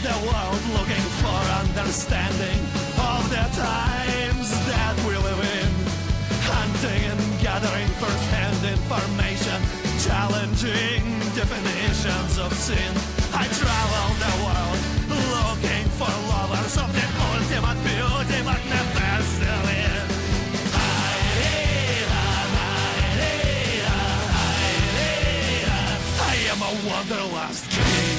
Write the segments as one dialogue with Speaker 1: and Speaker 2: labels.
Speaker 1: the world looking for understanding of the times that we live in. Hunting and gathering first-hand information, challenging definitions of sin. I travel the world looking for lovers of the ultimate beauty, but never still in. I am a wanderlust king.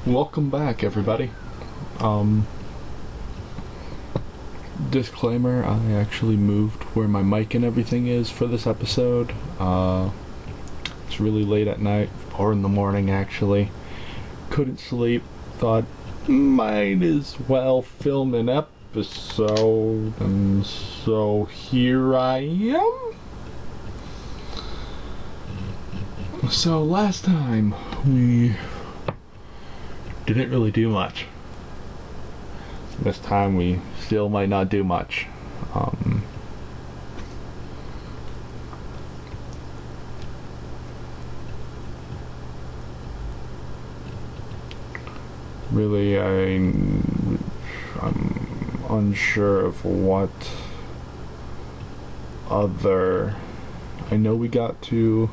Speaker 2: Welcome back, everybody. Disclaimer, I actually moved where my mic and everything is for this episode. It's really late at night, or in the morning actually. Couldn't sleep, thought might as well film an episode, and so here I am. So last time we didn't really do much. This time we still might not do much. Really, I'm unsure of what other. I know we got to.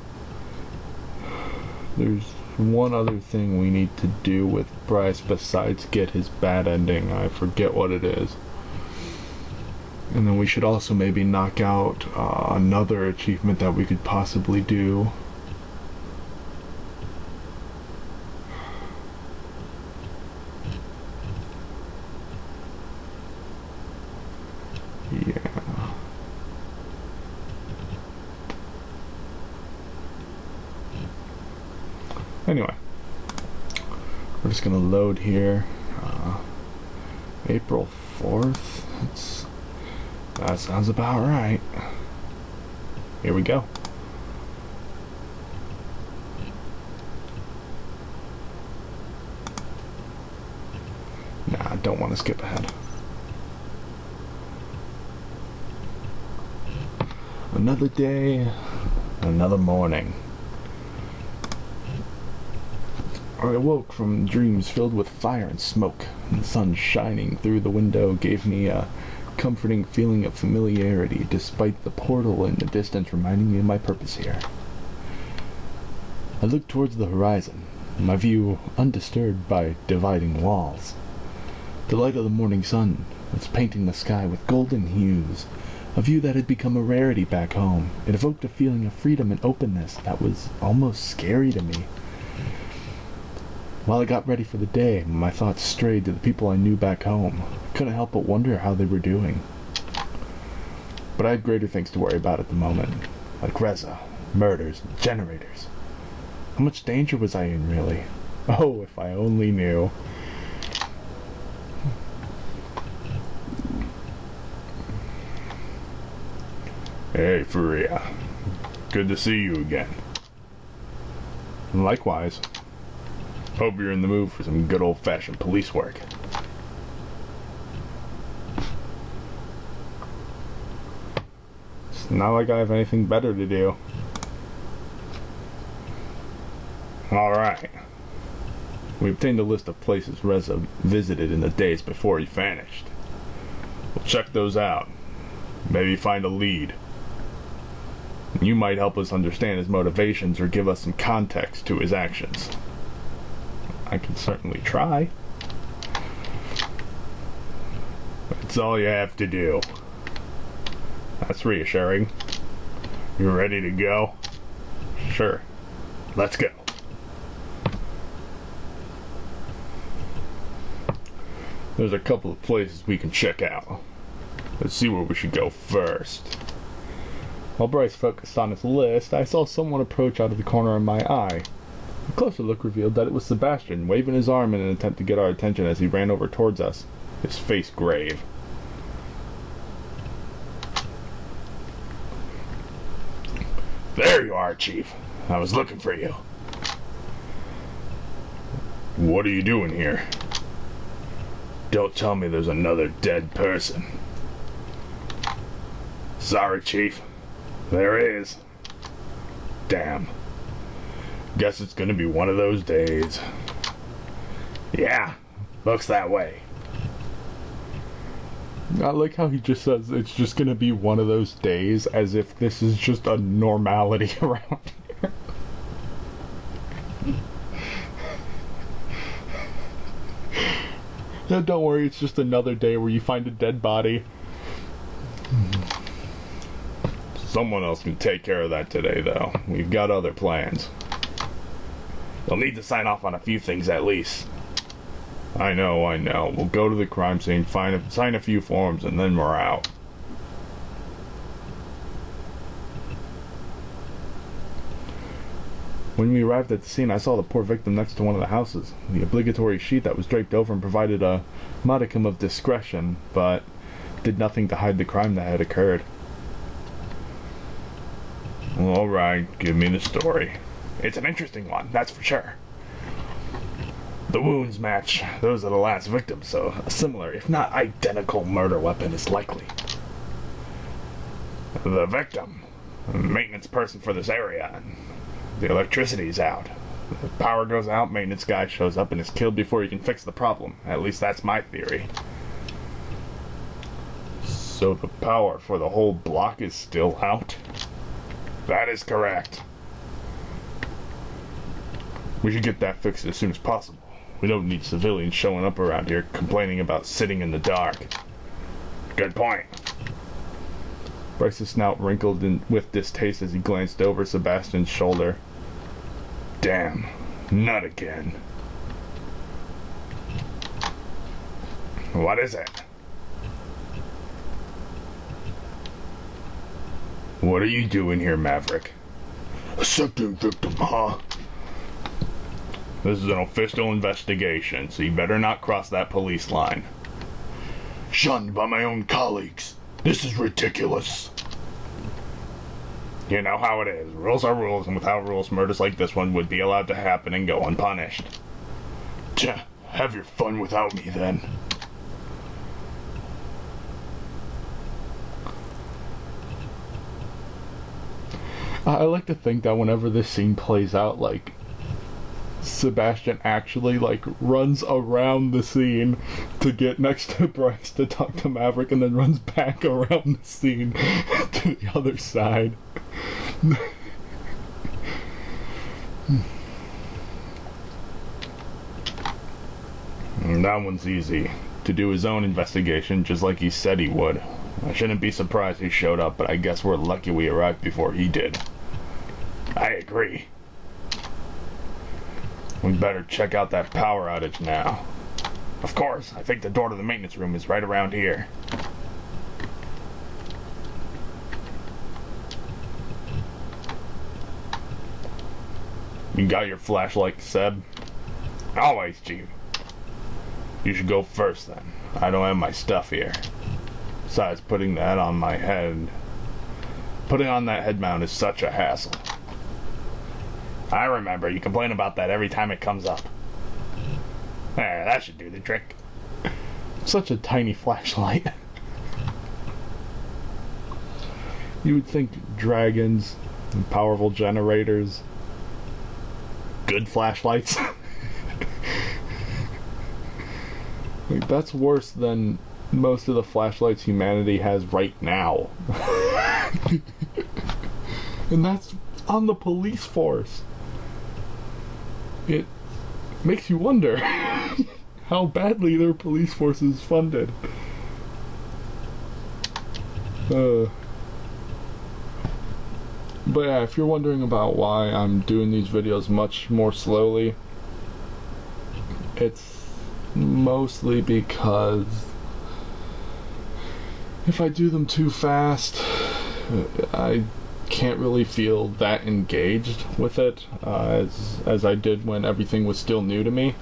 Speaker 2: There's one other thing we need to do with Bryce besides get his bad ending. I forget what it is. And then we should also maybe knock out another achievement that we could possibly do. Yeah. Anyway, we're just gonna load here. April 4th. That sounds about right. Here we go. Nah, I don't want to skip ahead. Another day, another morning. I awoke from dreams filled with fire and smoke, and the sun shining through the window gave me a comforting feeling of familiarity, despite the portal in the distance reminding me of my purpose here. I looked towards the horizon, my view undisturbed by dividing walls. The light of the morning sun was painting the sky with golden hues, a view that had become a rarity back home. It evoked a feeling of freedom and openness that was almost scary to me. While I got ready for the day, my thoughts strayed to the people I knew back home. I couldn't help but wonder how they were doing. But I had greater things to worry about at the moment, like Reza, murders, generators. How much danger was I in, really? Oh, if I only knew. Hey, Furea. Good to see you again. Likewise. Hope you're in the mood for some good old-fashioned police work. It's not like I have anything better to do. Alright. We obtained a list of places Reza visited in the days before he vanished. We'll check those out. Maybe find a lead. You might help us understand his motivations or give us some context to his actions. I can certainly try. That's all you have to do. That's reassuring. You ready to go? Sure. Let's go. There's a couple of places we can check out. Let's see where we should go first. While Bryce focused on his list, I saw someone approach out of the corner of my eye. A closer look revealed that it was Sebastian, waving his arm in an attempt to get our attention as he ran over towards us, his face grave. There you are, Chief. I was looking for you. What are you doing here? Don't tell me there's another dead person. Sorry, Chief. There is. Damn. Guess it's gonna be one of those days. Yeah, looks that way. I like how he just says it's just gonna be one of those days, as if this is just a normality around here. No, don't worry, it's just another day where you find a dead body. Someone else can take care of that today, though. We've got other plans. You'll need to sign off on a few things at least. I know. We'll go to the crime scene, sign a few forms, and then we're out. When we arrived at the scene, I saw the poor victim next to one of the houses. The obligatory sheet that was draped over him provided a modicum of discretion, but did nothing to hide the crime that had occurred. Alright, give me the story. It's an interesting one, that's for sure. The wounds match those of the last victim, so a similar, if not identical, murder weapon is likely. The victim, a maintenance person for this area, and the electricity's out. The power goes out, maintenance guy shows up and is killed before he can fix the problem. At least that's my theory. So the power for the whole block is still out? That is correct. We should get that fixed as soon as possible. We don't need civilians showing up around here complaining about sitting in the dark. Good point. Bryce's snout wrinkled with distaste as he glanced over Sebastian's shoulder. Damn, not again. What is it? What are you doing here, Maverick? A second victim, huh? This is an official investigation, so you better not cross that police line. Shunned by my own colleagues. This is ridiculous. You know how it is. Rules are rules, and without rules, murders like this one would be allowed to happen and go unpunished. Tch, have your fun without me, then. I like to think that whenever this scene plays out, like, Sebastian actually, like, runs around the scene to get next to Bryce to talk to Maverick, and then runs back around the scene to the other side. That one's easy. To do his own investigation, just like he said he would. I shouldn't be surprised he showed up, but I guess we're lucky we arrived before he did. I agree. We better check out that power outage now. Of course, I think the door to the maintenance room is right around here. You got your flashlight, Seb? Always, Chief. You should go first, then. I don't have my stuff here. Besides, putting that on my head... Putting on that head mount is such a hassle. I remember, you complain about that every time it comes up. There, that should do the trick. Such a tiny flashlight. You would think dragons and powerful generators... Good flashlights. Like, that's worse than most of the flashlights humanity has right now. And that's on the police force. It makes you wonder how badly their police force is funded. But yeah, if you're wondering about why I'm doing these videos much more slowly, it's mostly because if I do them too fast, I can't really feel that engaged with it as I did when everything was still new to me.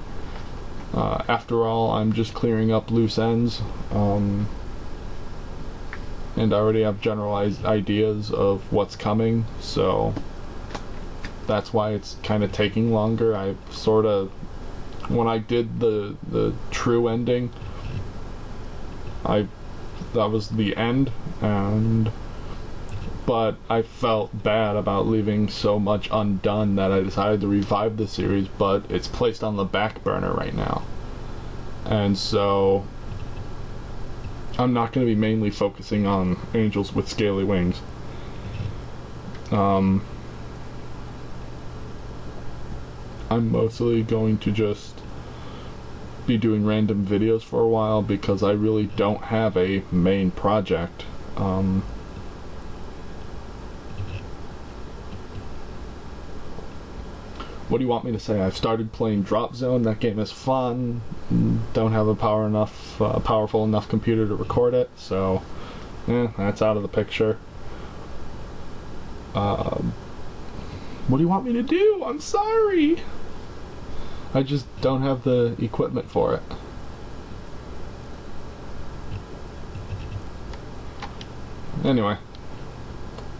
Speaker 2: After all, I'm just clearing up loose ends, and I already have generalized ideas of what's coming, so that's why it's kind of taking longer. I sort of, when I did the true ending, that was the end, but I felt bad about leaving so much undone that I decided to revive the series, but it's placed on the back burner right now. And so I'm not going to be mainly focusing on Angels with Scaly Wings. I'm mostly going to just be doing random videos for a while because I really don't have a main project. What do you want me to say? I've started playing Drop Zone. That game is fun. Don't have a powerful enough computer to record it, so that's out of the picture. What do you want me to do? I'm sorry. I just don't have the equipment for it. Anyway,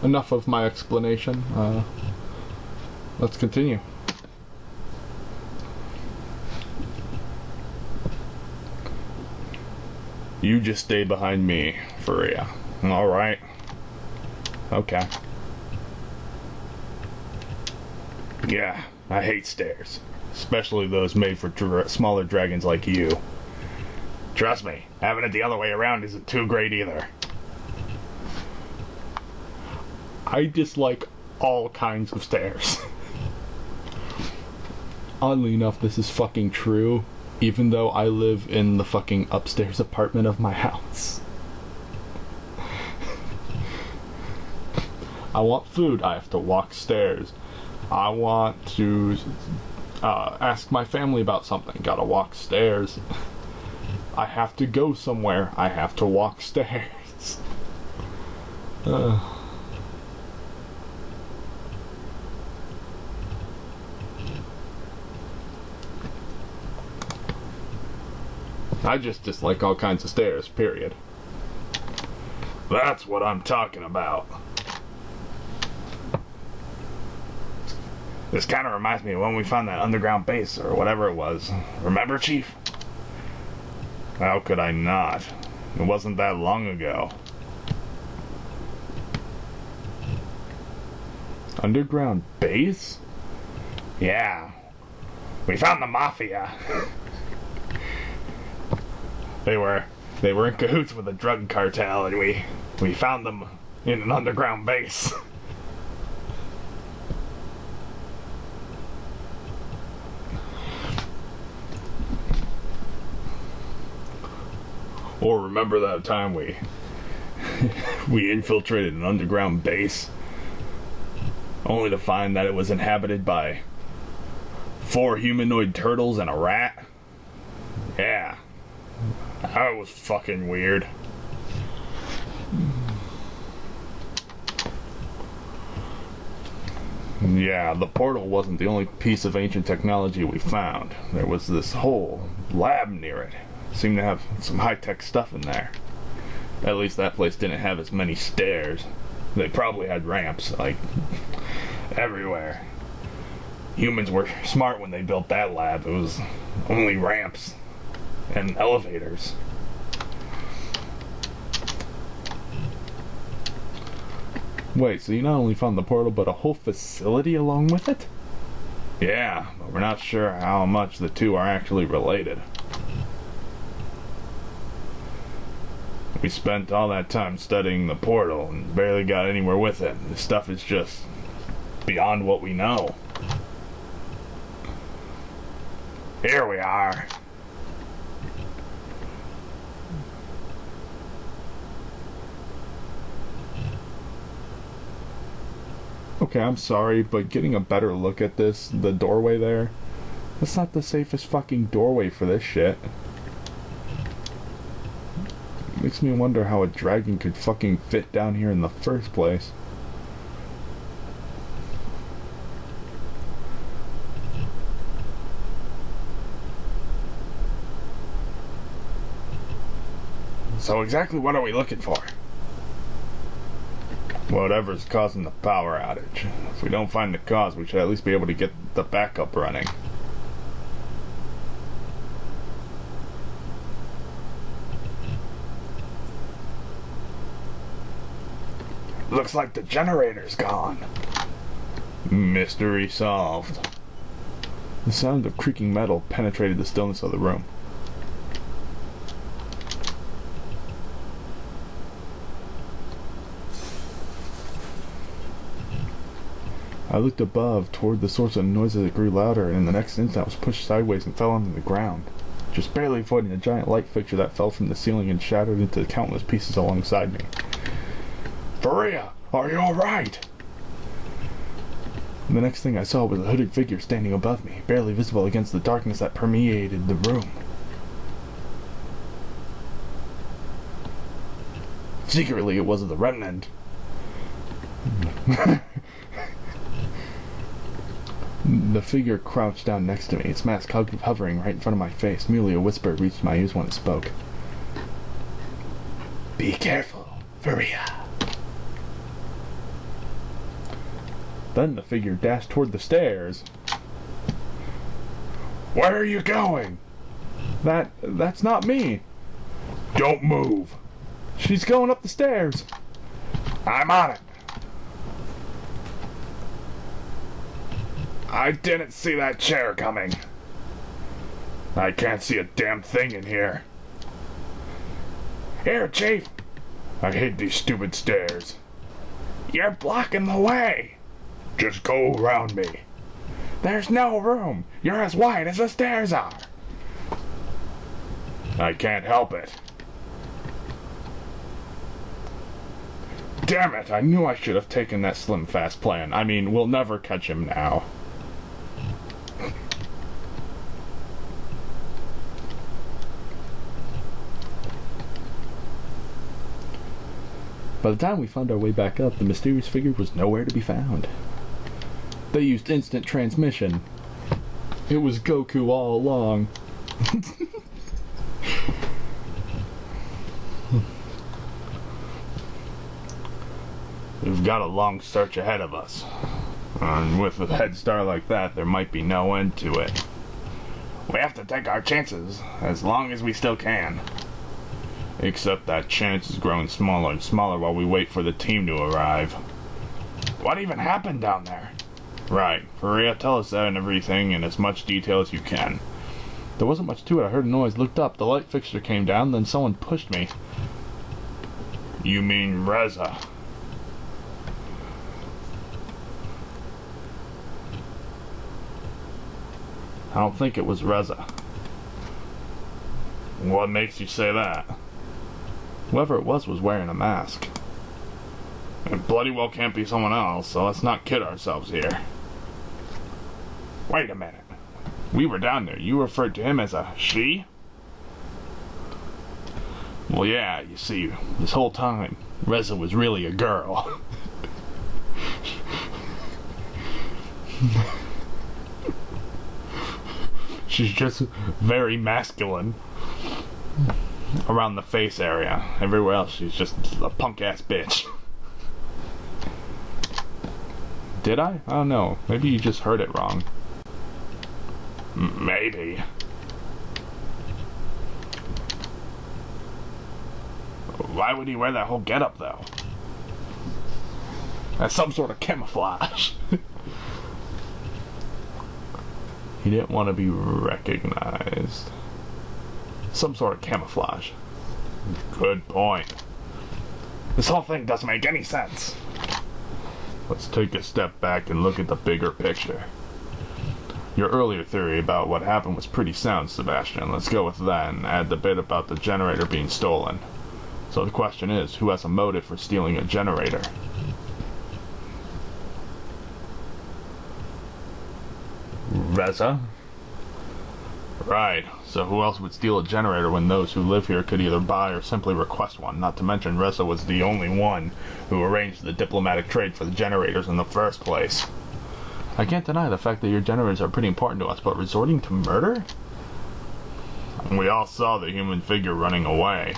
Speaker 2: enough of my explanation. Let's continue. You just stay behind me, Furea. Alright. Okay. Yeah, I hate stairs. Especially those made for smaller dragons like you. Trust me, having it the other way around isn't too great either. I dislike all kinds of stairs. Oddly enough, this is fucking true, even though I live in the fucking upstairs apartment of my house. I want food, I have to walk stairs. I want to ask my family about something, gotta walk stairs. I have to go somewhere, I have to walk stairs. I just dislike all kinds of stairs, period. That's what I'm talking about. This kind of reminds me of when we found that underground base, or whatever it was. Remember, Chief? How could I not? It wasn't that long ago. Underground base? Yeah. We found the Mafia. They were in cahoots with a drug cartel, and we found them in an underground base. Or remember that time we infiltrated an underground base, only to find that it was inhabited by 4 humanoid turtles and a rat? Yeah. That was fucking weird. Yeah, the portal wasn't the only piece of ancient technology we found. There was this whole lab near it. Seemed to have some high-tech stuff in there. At least that place didn't have as many stairs. They probably had ramps, like, everywhere. Humans were smart when they built that lab. It was only ramps and elevators. Wait, so you not only found the portal, but a whole facility along with it? Yeah, but we're not sure how much the two are actually related. We spent all that time studying the portal and barely got anywhere with it. This stuff is just beyond what we know. Here we are. Okay, I'm sorry, but getting a better look at this, the doorway there, that's not the safest fucking doorway for this shit. Makes me wonder how a dragon could fucking fit down here in the first place. So exactly what are we looking for? Whatever's causing the power outage. If we don't find the cause, we should at least be able to get the backup running. Looks like the generator's gone. Mystery solved. The sound of creaking metal penetrated the stillness of the room. I looked above, toward the source of the noise as it grew louder, and in the next instant I was pushed sideways and fell onto the ground, just barely avoiding a giant light fixture that fell from the ceiling and shattered into countless pieces alongside me. Furea, are you alright? The next thing I saw was a hooded figure standing above me, barely visible against the darkness that permeated the room. Secretly, it was the remnant. The figure crouched down next to me, its mask hovering right in front of my face. Merely a whisper reached my ears when it spoke. Be careful, Furea. Then the figure dashed toward the stairs. Where are you going? That's not me. Don't move. She's going up the stairs. I'm on it. I didn't see that chair coming. I can't see a damn thing in here. Here, Chief. I hate these stupid stairs. You're blocking the way. Just go around me. There's no room. You're as wide as the stairs are. I can't help it. Damn it, I knew I should have taken that slim fast plan. I mean, we'll never catch him now. By the time we found our way back up, the mysterious figure was nowhere to be found. They used instant transmission. It was Goku all along. We've got a long search ahead of us. And with a head start like that, there might be no end to it. We have to take our chances, as long as we still can. Except that chance is growing smaller and smaller while we wait for the team to arrive. What even happened down there? Right, Furea, tell us that and everything in as much detail as you can. There wasn't much to it. I heard a noise, looked up, the light fixture came down, then someone pushed me. You mean Reza? I don't think it was Reza. What makes you say that? Whoever it was wearing a mask. It bloody well can't be someone else, so let's not kid ourselves here. Wait a minute. We were down there. You referred to him as a she? Well, yeah, you see, this whole time, Reza was really a girl. She's just very masculine. Around the face area. Everywhere else, she's just a punk-ass bitch. Did I? I don't know. Maybe you just heard it wrong. Maybe. Why would he wear that whole getup, though? That's some sort of camouflage. He didn't want to be recognized. Some sort of camouflage. Good point. This whole thing doesn't make any sense. Let's take a step back and look at the bigger picture. Your earlier theory about what happened was pretty sound, Sebastian. Let's go with that and add the bit about the generator being stolen. So the question is, who has a motive for stealing a generator? Reza? Right, so who else would steal a generator when those who live here could either buy or simply request one? Not to mention Reza was the only one who arranged the diplomatic trade for the generators in the first place. I can't deny the fact that your generators are pretty important to us, but resorting to murder? We all saw the human figure running away.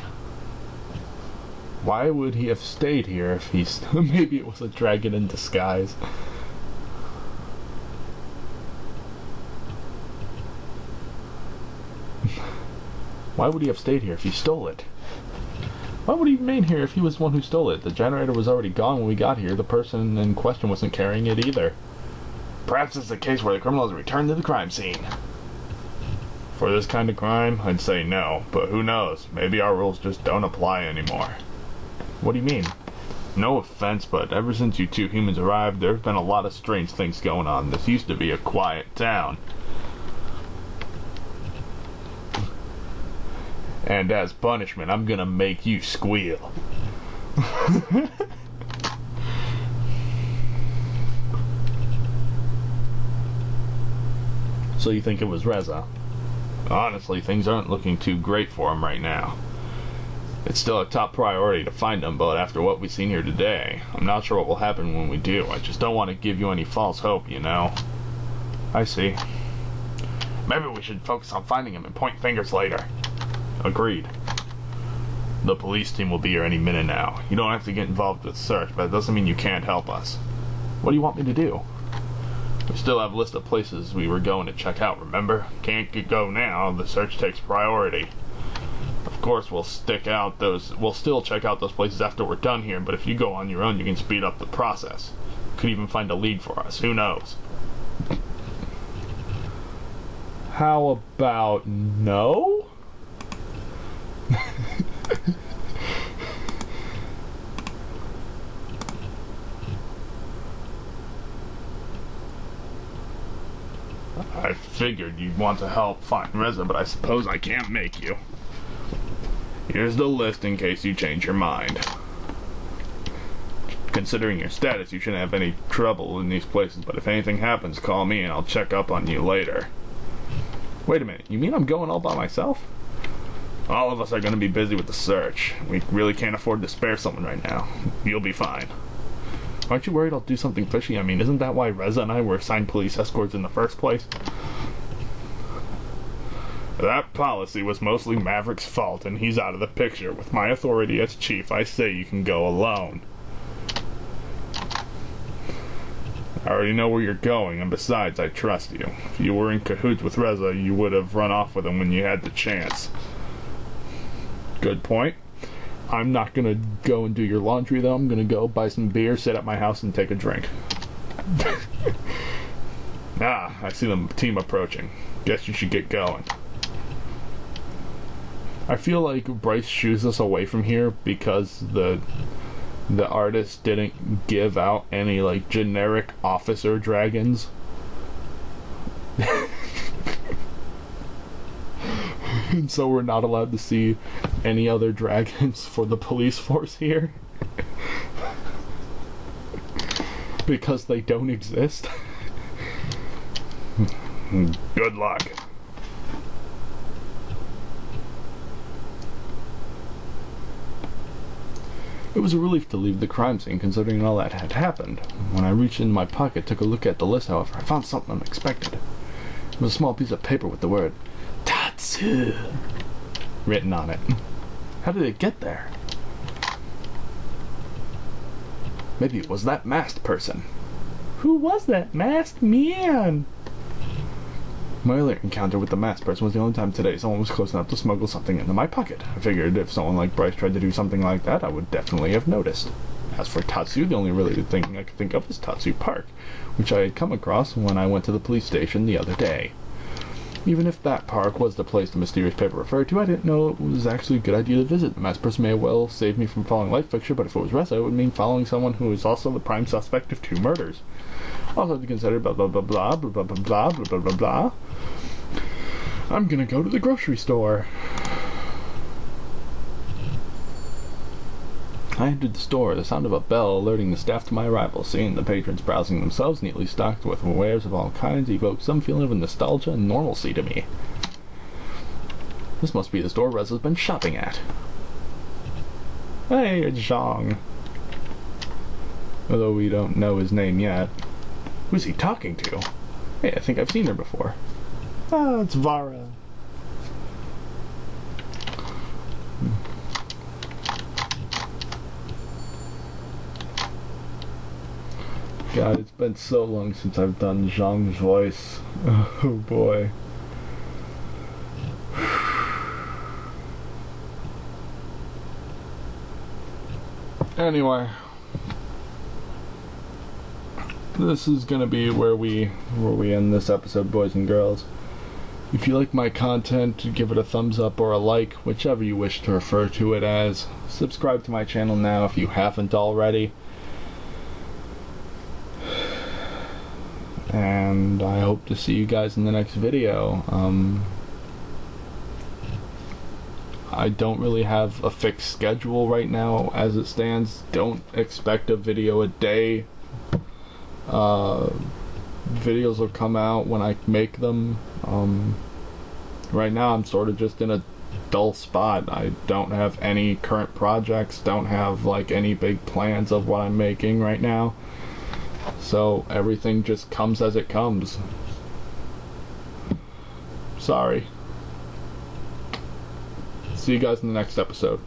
Speaker 2: Why would he have stayed here if he's... Maybe it was a dragon in disguise. Why would he have stayed here if he stole it? Why would he remain here if he was the one who stole it? The generator was already gone when we got here. The person in question wasn't carrying it either. Perhaps it's a case where the criminal has returned to the crime scene. For this kind of crime, I'd say no, but who knows? Maybe our rules just don't apply anymore. What do you mean? No offense, but ever since you two humans arrived, there have been a lot of strange things going on. This used to be a quiet town. And as punishment, I'm gonna make you squeal. So you think it was Reza? Honestly, things aren't looking too great for him right now. It's still a top priority to find him, but after what we've seen here today, I'm not sure what will happen when we do. I just don't want to give you any false hope, you know? I see. Maybe we should focus on finding him and point fingers later. Agreed. The police team will be here any minute now. You don't have to get involved with the search, but it doesn't mean you can't help us. What do you want me to do? We still have a list of places we were going to check out, remember? Can't go now, the search takes priority. Of course, we'll still check out those places after we're done here, but if you go on your own, you can speed up the process. Could even find a lead for us, who knows? How about no? I figured you'd want to help find Reza, but I suppose I can't make you. Here's the list in case you change your mind. Considering your status, you shouldn't have any trouble in these places, but if anything happens, call me and I'll check up on you later. Wait a minute, you mean I'm going all by myself? All of us are going to be busy with the search. We really can't afford to spare someone right now. You'll be fine. Aren't you worried I'll do something fishy? I mean, isn't that why Reza and I were assigned police escorts in the first place? That policy was mostly Maverick's fault, and he's out of the picture. With my authority as chief, I say you can go alone. I already know where you're going, and besides, I trust you. If you were in cahoots with Reza, you would have run off with him when you had the chance. Good point. I'm not gonna go and do your laundry, though. I'm gonna go buy some beer, sit at my house, and take a drink. Ah, I see the team approaching. Guess you should get going. I feel like Bryce shoos us away from here because the artist didn't give out any like generic officer dragons. And so we're not allowed to see any other dragons for the police force here. Because they don't exist. Good luck. It was a relief to leave the crime scene, considering all that had happened. When I reached in my pocket, took a look at the list, however, I found something unexpected. It was a small piece of paper with the word Tatsu written on it. How did it get there? Maybe it was that masked person. Who was that masked man? My earlier encounter with the masked person was the only time today someone was close enough to smuggle something into my pocket. I figured if someone like Bryce tried to do something like that, I would definitely have noticed. As for Tatsu, the only related thing I could think of is Tatsu Park, which I had come across when I went to the police station the other day. Even if that park was the place the mysterious paper referred to, I didn't know it was actually a good idea to visit. The masked person may well save me from following life fixture, but if it was Reza, it would mean following someone who is also the prime suspect of 2 murders. Also to consider blah blah blah blah blah blah blah blah blah blah blah blah. I'm gonna go to the grocery store. I entered the store, the sound of a bell alerting the staff to my arrival. Seeing the patrons browsing themselves, neatly stocked with wares of all kinds, evoked some feeling of nostalgia and normalcy to me. This must be the store Reza's been shopping at. Hey, it's Zhang. Although we don't know his name yet. Who's he talking to? Hey, I think I've seen her before. Ah, it's Vara. God, it's been so long since I've done Zhang's voice. Oh boy. Anyway, this is gonna be where we end this episode, boys and girls. If you like my content, give it a thumbs up or a like, whichever you wish to refer to it as. Subscribe to my channel now if you haven't already. And I hope to see you guys in the next video. I don't really have a fixed schedule right now as it stands. Don't expect a video a day. Videos will come out when I make them. Right now I'm sort of just in a dull spot. I don't have any current projects, don't have like any big plans of what I'm making right now. So everything just comes as it comes. Sorry. See you guys in the next episode.